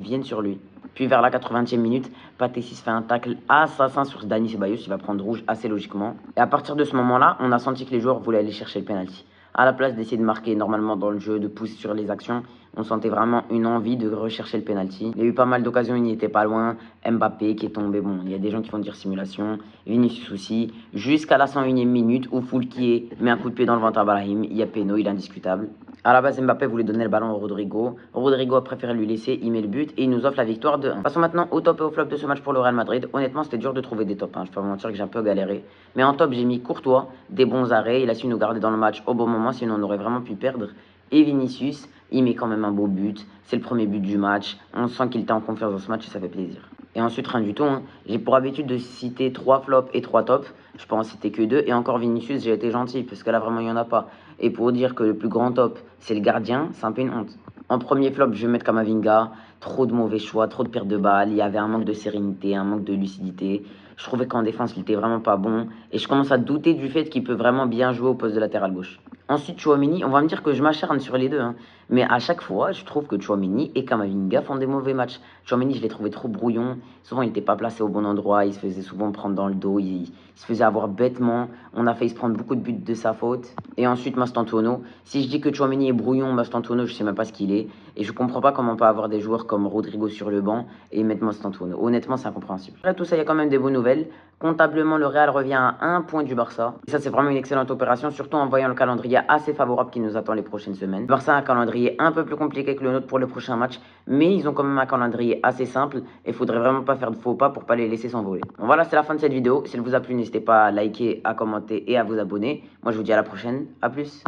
viennent sur lui. Puis vers la 80e minute, Pathé fait un tacle assassin sur Dani Ceballos, il va prendre rouge assez logiquement. Et à partir de ce moment-là, on a senti que les joueurs voulaient aller chercher le penalty. À la place d'essayer de marquer normalement dans le jeu, de pousser sur les actions, on sentait vraiment une envie de rechercher le penalty. Il y a eu pas mal d'occasions, il n'y était pas loin. Mbappé qui est tombé, bon, il y a des gens qui vont dire simulation. Vinicius aussi. Jusqu'à la 101e minute où Foulquier met un coup de pied dans le ventre à Brahim. Il y a péno, il est indiscutable. À la base, Mbappé voulait donner le ballon à Rodrigo. Rodrigo a préféré lui laisser, il met le but et il nous offre la victoire de 1. Passons maintenant au top et au flop de ce match pour le Real Madrid. Honnêtement, c'était dur de trouver des tops. Je peux pas mentir que j'ai un peu galéré. Mais en top, j'ai mis Courtois, des bons arrêts. Il a su nous garder dans le match au bon moment, sinon on aurait vraiment pu perdre. Et Vinicius, il met quand même un beau but. C'est le premier but du match. On sent qu'il était en confiance dans ce match et ça fait plaisir. Et ensuite, rien du tout. J'ai pour habitude de citer 3 flops et 3 tops. Je peux en citer que 2. Et encore Vinicius, j'ai été gentil parce que là, vraiment, il n'y en a pas. Et pour dire que le plus grand top, c'est le gardien, c'est un peu une honte. En premier flop, je vais mettre Camavinga. Trop de mauvais choix, trop de pertes de balles. Il y avait un manque de sérénité, un manque de lucidité. Je trouvais qu'en défense, il était vraiment pas bon. Et je commence à douter du fait qu'il peut vraiment bien jouer au poste de latéral gauche. Ensuite, Chouameni, on va me dire que je m'acharne sur les deux. Mais à chaque fois, je trouve que Chouameni et Camavinga font des mauvais matchs. Chouameni, je l'ai trouvé trop brouillon. Souvent, il n'était pas placé au bon endroit. Il se faisait souvent prendre dans le dos. Il se faisait avoir bêtement. On a failli se prendre beaucoup de buts de sa faute. Et ensuite, Mastantuono. Si je dis que Chouameni est brouillon, Mastantuono, je sais même pas ce qu'il est. Et je comprends pas comment on peut avoir des joueurs comme Rodrigo sur le banc et mettre Mastantuono. Honnêtement, c'est incompréhensible. Après tout ça, il y a quand même des bonnes nouvelles. Comptablement, le Real revient à 1 point du Barça. Et ça, c'est vraiment une excellente opération, surtout en voyant le calendrier assez favorable qui nous attend les prochaines semaines. Le Barça a un calendrier un peu plus compliqué que le nôtre pour le prochain match, mais ils ont quand même un calendrier assez simple et il faudrait vraiment pas faire de faux pas pour pas les laisser s'envoler. Bon, voilà, c'est la fin de cette vidéo. Si elle vous a plu, n'hésitez pas à liker, à commenter et à vous abonner. Moi, je vous dis à la prochaine. À plus.